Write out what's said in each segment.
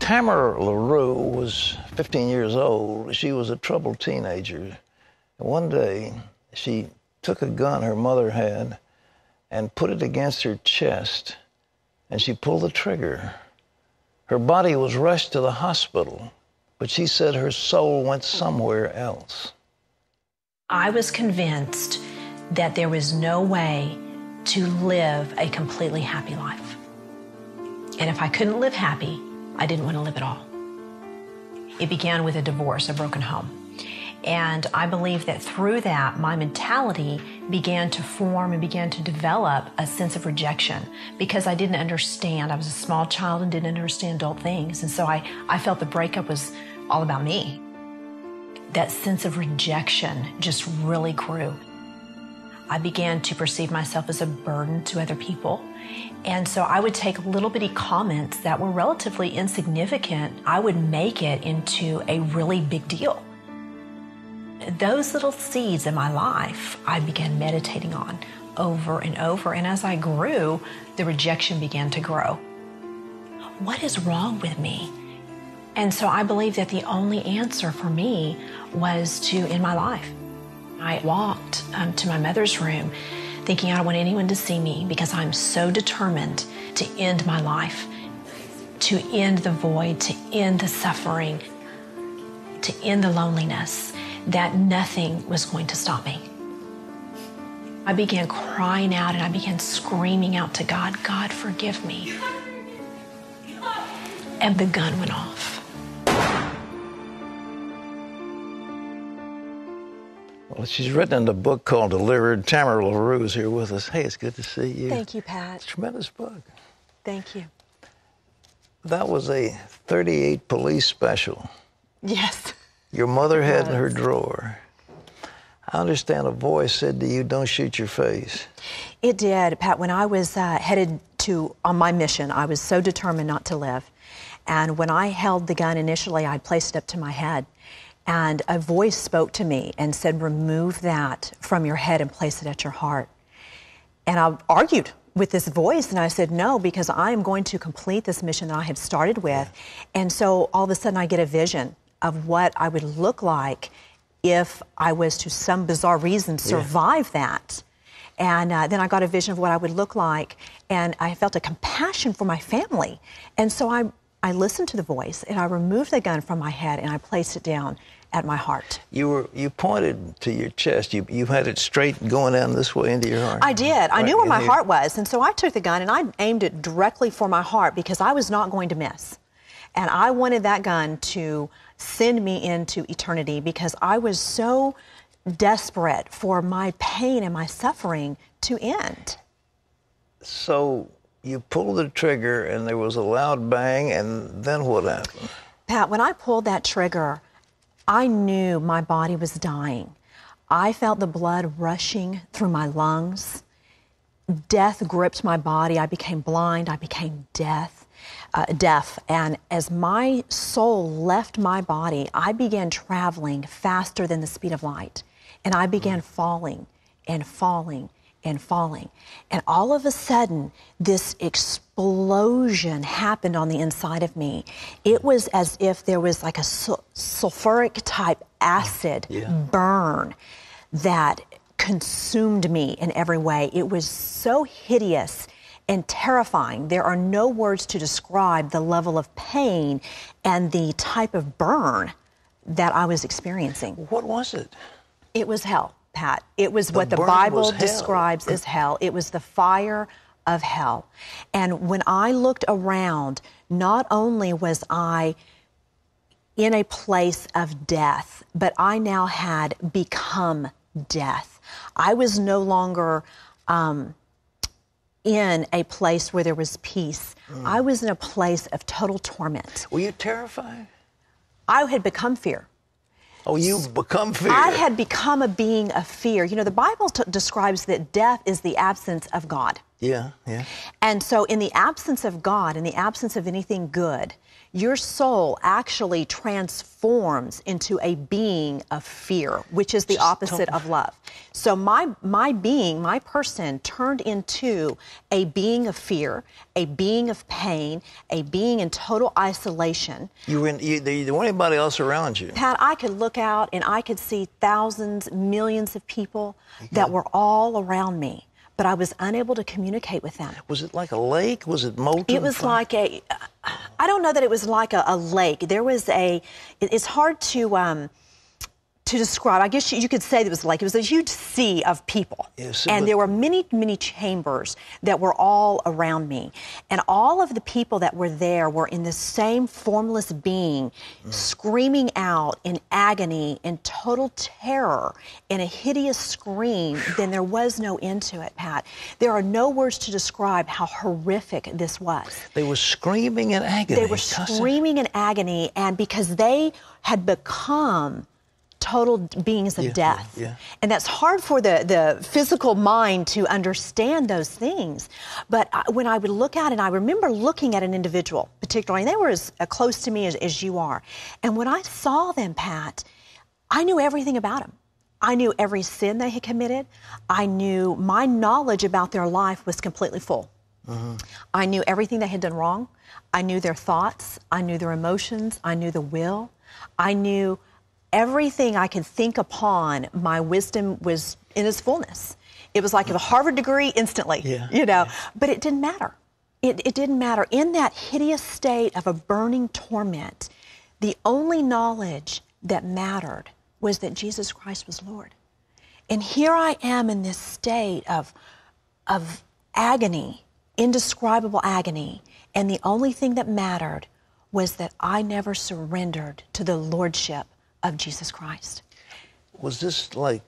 Tamara Laroux was 15 years old. She was a troubled teenager. One day, she took a gun her mother had and put it against her chest, and she pulled the trigger. Her body was rushed to the hospital, but she said her soul went somewhere else. I was convinced that there was no way to live a completely happy life. And if I couldn't live happy, I didn't want to live at all. It began with a divorce, a broken home. And I believe that through that, my mentality began to form and began to develop a sense of rejection because I didn't understand. I was a small child and didn't understand adult things. And so I felt the breakup was all about me. That sense of rejection just really grew. I began to perceive myself as a burden to other people. And so I would take little bitty comments that were relatively insignificant. I would make it into a really big deal. Those little seeds in my life, I began meditating on over and over. And as I grew, the rejection began to grow. What is wrong with me? And so I believe that the only answer for me was to end my life. I walked to my mother's room thinking I don't want anyone to see me because I'm so determined to end my life, to end the void, to end the suffering, to end the loneliness, that nothing was going to stop me. I began crying out and I began screaming out to God, God, forgive me. And the gun went off. Well, she's written a book called Delivered. Tamara Laroux is here with us. Hey, it's good to see you. Thank you, Pat. It's a tremendous book. Thank you. That was a 38 police special. Yes. Your mother had in her drawer. I understand a voice said to you, don't shoot your face. It did, Pat. When I was headed on my mission, I was so determined not to live. And when I held the gun initially, I placed it up to my head. And a voice spoke to me and said, remove that from your head and place it at your heart. And I argued with this voice, and I said, no, because I am going to complete this mission that I have started with. And so all of a sudden I get a vision of what I would look like if I was, to some bizarre reason, survive that. And then I got a vision of what I would look like, and I felt a compassion for my family. And so I listened to the voice, and I removed the gun from my head, and I placed it down at my heart. You pointed to your chest. You had it straight going down this way into your heart. I did. Right. I knew where my heart was, and so I took the gun, and I aimed it directly for my heart because I was not going to miss. And I wanted that gun to send me into eternity because I was so desperate for my pain and my suffering to end. So you pulled the trigger and there was a loud bang, and then what happened? Pat, when I pulled that trigger, I knew my body was dying. I felt the blood rushing through my lungs. Death gripped my body. I became blind. I became deaf. And as my soul left my body, I began traveling faster than the speed of light. And I began falling and falling and falling. And all of a sudden, this explosion happened on the inside of me. It was as if there was like a sulfuric type acid burn that consumed me in every way. It was so hideous and terrifying. There are no words to describe the level of pain and the type of burn that I was experiencing. What was it? It was hell, Pat. It was what the Bible describes as hell. It was the fire of hell. And when I looked around, not only was I in a place of death, but I now had become death. I was no longer in a place where there was peace. I was in a place of total torment. Were you terrified? I had become fear. Oh, you've become fear. I had become a being of fear. You know, the Bible describes that death is the absence of God. Yeah, yeah. And so in the absence of God, in the absence of anything good, your soul actually transforms into a being of fear, which is the opposite of love. So my being, my person turned into a being of fear, a being of pain, a being in total isolation. There weren't anybody else around you. Pat, I could look out and I could see thousands, millions of people that were all around me, but I was unable to communicate with them. Was it like a lake? Was it molten? It was like I don't know that it was like a lake. There was it's hard to describe. I guess you could say it was like, it was a huge sea of people. Yes, and there were many, many chambers that were all around me. And all of the people that were there were in the same formless being, screaming out in agony, in total terror, in a hideous scream. Then there was no end to it, Pat. There are no words to describe how horrific this was. They were screaming in agony. They were screaming in agony, and because they had become total beings of death. Yeah. And that's hard for the physical mind to understand those things. But when I would look at it, I remember looking at an individual, particularly, and they were as close to me as you are. And when I saw them, Pat, I knew everything about them. I knew every sin they had committed. I knew my knowledge about their life was completely full. I knew everything they had done wrong. I knew their thoughts. I knew their emotions. I knew the will. I knew everything I could think upon. My wisdom was in its fullness. It was like a Harvard degree instantly, but it didn't matter. It didn't matter. In that hideous state of a burning torment, the only knowledge that mattered was that Jesus Christ was Lord. And here I am in this state of agony, indescribable agony, and the only thing that mattered was that I never surrendered to the lordship of Jesus Christ. Was this like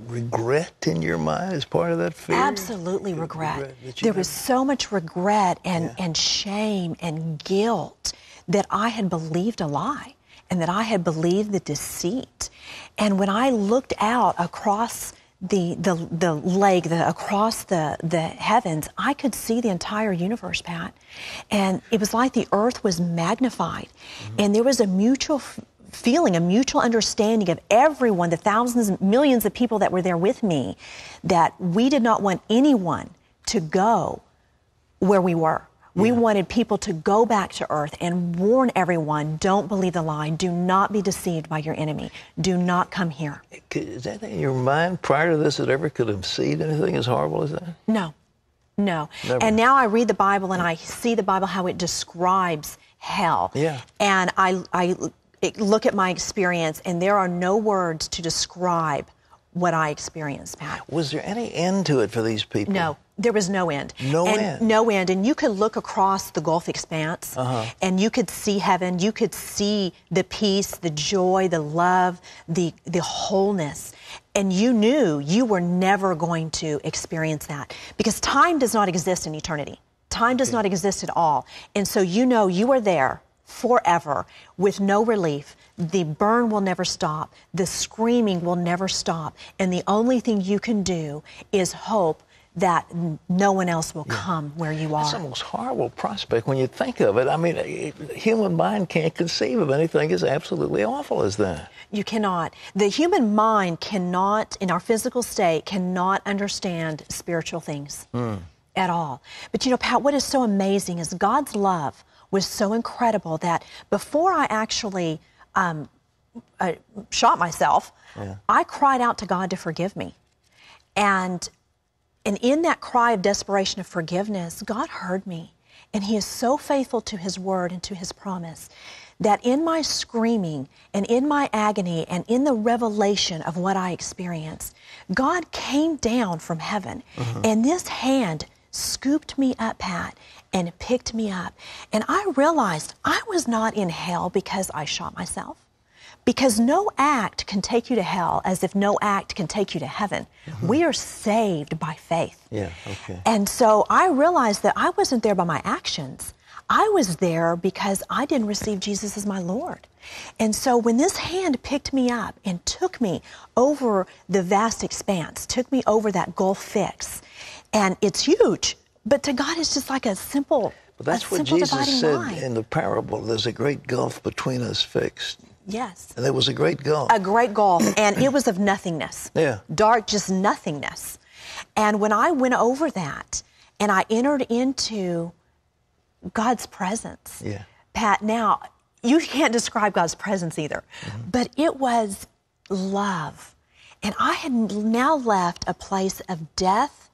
regret in your mind as part of that fear? Absolutely regret. There was so much regret and shame and guilt that I had believed a lie and that I had believed the deceit. And when I looked out across the lake, across the heavens, I could see the entire universe, Pat. And it was like the earth was magnified. And there was a mutual feeling, a mutual understanding of everyone, the thousands and millions of people that were there with me, that we did not want anyone to go where we were. We wanted people to go back to earth and warn everyone, don't believe the lie. Do not be deceived by your enemy. Do not come here. Is that in your mind prior to this that ever could have seen anything as horrible as that? No. Never. And now I read the Bible and I see the Bible, how it describes hell. Yeah. And I look at my experience, and there are no words to describe what I experienced, Pat. Was there any end to it for these people? No, there was no end. No end? No end. And you could look across the Gulf expanse, and you could see heaven. You could see the peace, the joy, the love, the wholeness. And you knew you were never going to experience that, because time does not exist in eternity. Time does not exist at all. And so you know you are there forever with no relief. The burn will never stop. The screaming will never stop. And the only thing you can do is hope that no one else will come where you are. It's the most horrible prospect when you think of it. I mean, human mind can't conceive of anything as absolutely awful as that. You cannot. The human mind cannot, in our physical state, cannot understand spiritual things at all. But you know, Pat, what is so amazing is God's love was so incredible that before I actually shot myself, I cried out to God to forgive me. And in that cry of desperation of forgiveness, God heard me. And He is so faithful to His word and to His promise that in my screaming and in my agony and in the revelation of what I experienced, God came down from heaven, and this hand scooped me up, Pat, and picked me up. And I realized I was not in hell because I shot myself. Because no act can take you to hell as if no act can take you to heaven. We are saved by faith. And so I realized that I wasn't there by my actions. I was there because I didn't receive Jesus as my Lord. And so when this hand picked me up and took me over the vast expanse, took me over that Gulf fix, and it's huge. But to God, it's just like a simple, But that's a what simple Jesus dividing said line. in the parable. There's a great gulf between us fixed. Yes. And there was a great gulf. A great gulf, and it was of nothingness. Yeah. Dark, just nothingness. And when I went over that, and I entered into God's presence, Yeah. Pat, now, you can't describe God's presence either, but it was love. And I had now left a place of death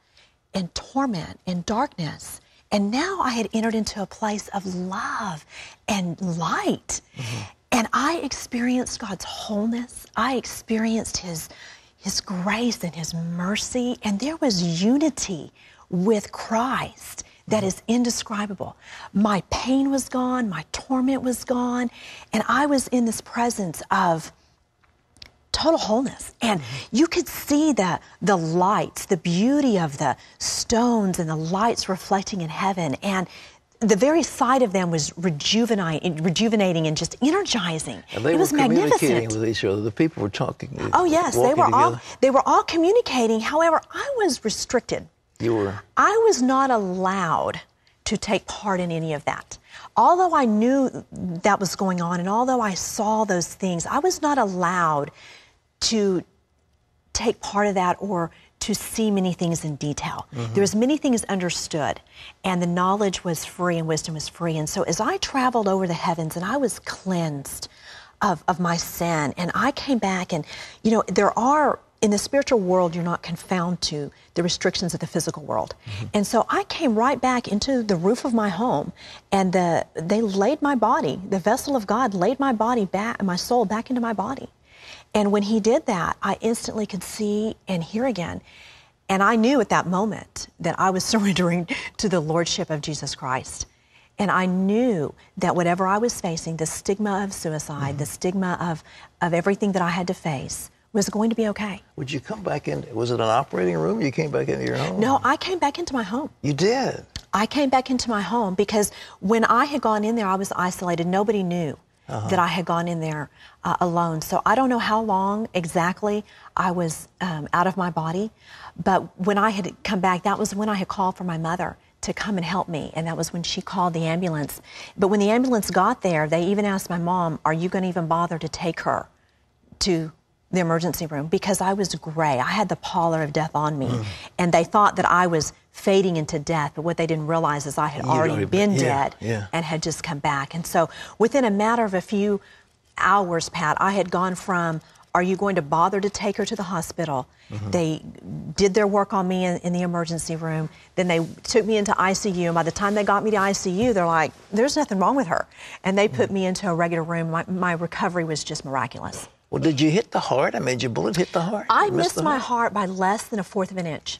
and torment and darkness. And now I had entered into a place of love and light. And I experienced God's wholeness. I experienced His grace and His mercy. And there was unity with Christ that is indescribable. My pain was gone. My torment was gone. And I was in this presence of total wholeness. And you could see the lights, the beauty of the stones and the lights reflecting in heaven. And the very sight of them was rejuvenating and just energizing. And they it was were communicating magnificent. with each other. The people were talking. Oh yes, they walking were all communicating. However, I was restricted. You were. I was not allowed to take part in any of that. Although I knew that was going on and although I saw those things, I was not allowed to take part of that or to see many things in detail. There was many things understood, and the knowledge was free and wisdom was free. And so as I traveled over the heavens and I was cleansed of my sin, and I came back, and you know, there are, in the spiritual world, you're not confined to the restrictions of the physical world. And so I came right back into the roof of my home, and they laid my body, the vessel of God laid my body back, my soul back into my body. And when He did that, I instantly could see and hear again. And I knew at that moment that I was surrendering to the Lordship of Jesus Christ. And I knew that whatever I was facing, the stigma of suicide, the stigma of everything that I had to face, was going to be okay. Would you come back in? Was it an operating room? You came back into your home? No, I came back into my home. You did? I came back into my home because when I had gone in there, I was isolated. Nobody knew that I had gone in there alone. So I don't know how long exactly I was out of my body, but when I had come back, that was when I had called for my mother to come and help me, and that was when she called the ambulance. But when the ambulance got there, they even asked my mom, are you going to even bother to take her to the emergency room? Because I was gray. I had the pallor of death on me, and they thought that I was fading into death, but what they didn't realize is I had already been dead and had just come back. And so within a matter of a few hours, Pat, I had gone from, are you going to bother to take her to the hospital? They did their work on me in the emergency room. Then they took me into ICU. And by the time they got me to ICU, they're like, there's nothing wrong with her. And they put me into a regular room. My recovery was just miraculous. Well, did you hit the heart? I mean, did your bullet hit the heart? I missed my heart by less than 1/4 of an inch.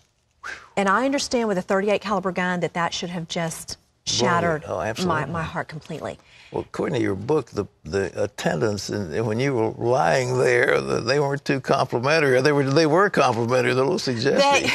And I understand with a .38 caliber gun that should have just shattered my heart completely. Well, according to your book, the attendants, and when you were lying there, they weren't too complimentary. They were complimentary. They're a little suggestive.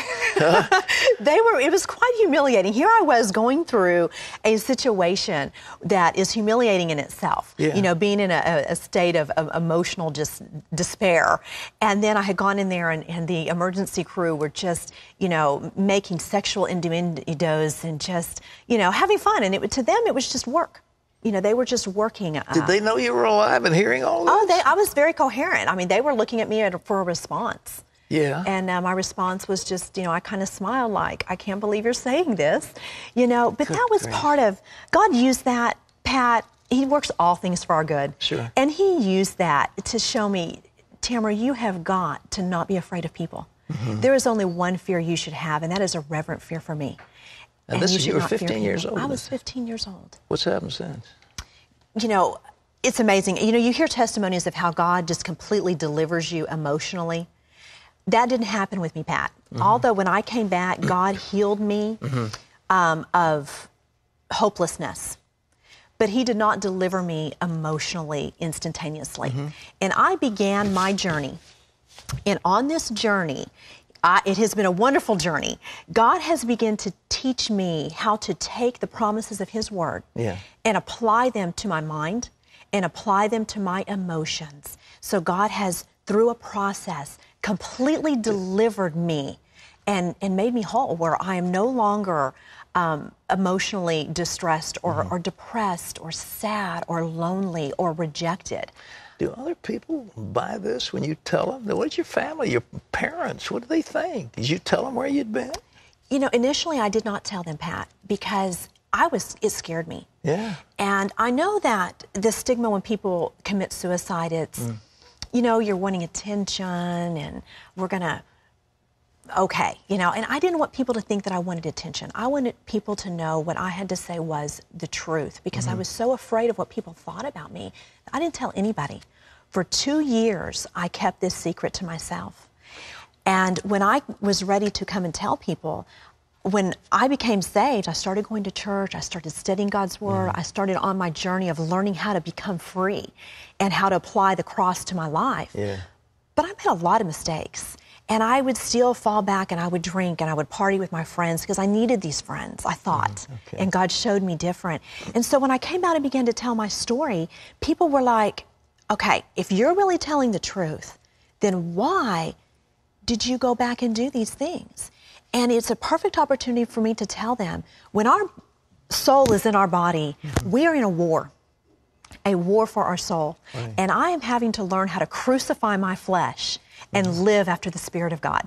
They were. It was quite humiliating. Here I was going through a situation that is humiliating in itself. Yeah. You know, being in a state of emotional just despair. And then I had gone in there, and the emergency crew were just, you know, making sexual innuendos and just, you know, having fun. And to them, it was just work. You know, they were just working. Did they know you were alive and hearing all this? Oh, I was very coherent. I mean, they were looking at me for a response. Yeah. And my response was just, you know, I kind of smiled like, I can't believe you're saying this, you know. But that was part of, God used that, Pat. He works all things for our good. Sure. And He used that to show me, Tamara, you have got to not be afraid of people. There is only one fear you should have, and that is a reverent fear for me. And you were 15 years old? I was 15 years old. What's happened since? You know, it's amazing. You know, you hear testimonies of how God just completely delivers you emotionally. That didn't happen with me, Pat. Although when I came back, God healed me of hopelessness. But He did not deliver me emotionally instantaneously. And I began my journey. And on this journey, it has been a wonderful journey. God has begun to teach me how to take the promises of His Word and apply them to my mind and apply them to my emotions. So God has, through a process, completely delivered me and made me whole, where I am no longer emotionally distressed or depressed or sad or lonely or rejected. Do other people buy this when you tell them? What's your family, your parents, what do they think? Did you tell them where you'd been? You know, initially I did not tell them, Pat, because it scared me. Yeah. And I know that the stigma when people commit suicide, it's, you know, you're wanting attention and we're going to, okay, you know, and I didn't want people to think that I wanted attention. I wanted people to know what I had to say was the truth because I was so afraid of what people thought about me. I didn't tell anybody. For 2 years, I kept this secret to myself. And when I was ready to come and tell people, when I became saved, I started going to church, I started studying God's Word, I started on my journey of learning how to become free and how to apply the cross to my life. Yeah. But I made a lot of mistakes. And I would still fall back and I would drink and I would party with my friends because I needed these friends, I thought. Okay. And God showed me different. And so when I came out and began to tell my story, people were like, okay, if you're really telling the truth, then why did you go back and do these things? And it's a perfect opportunity for me to tell them, when our soul is in our body, we are in a war for our soul. Right. And I am having to learn how to crucify my flesh and live after the Spirit of God.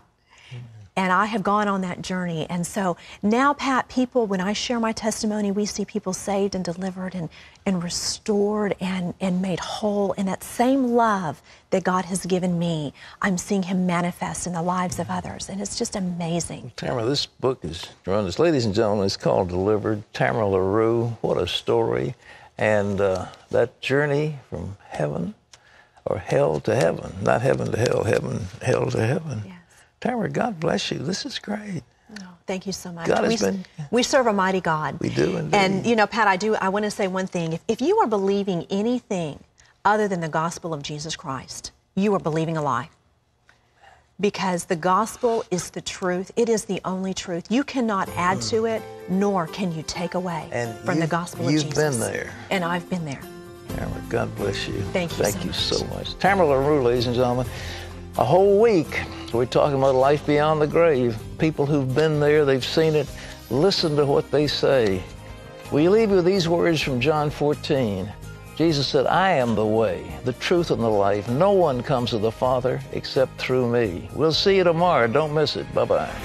And I have gone on that journey. And so now, Pat, people, when I share my testimony, we see people saved and delivered and restored and made whole. And that same love that God has given me, I'm seeing Him manifest in the lives of others. And it's just amazing. Tamara, this book is tremendous. Ladies and gentlemen, it's called Delivered. Tamara Laroux, what a story. And that journey from heaven or hell to heaven, not heaven to hell, hell to heaven. Yes. Tamara, God bless you. This is great. Oh, thank you so much. God has been... We serve a mighty God. We do indeed. And, you know, Pat, I want to say one thing. If you are believing anything other than the gospel of Jesus Christ, you are believing a lie. Because the gospel is the truth. It is the only truth. You cannot add to it, nor can you take away from the gospel of Jesus. You've been there. And I've been there. Tamara, God bless you. Thank you so much. Tamara Laroux, ladies and gentlemen. A whole week, we're talking about life beyond the grave. People who've been there, they've seen it. Listen to what they say. We leave you with these words from John 14. Jesus said, I am the way, the truth, and the life. No one comes to the Father except through me. We'll see you tomorrow. Don't miss it. Bye-bye.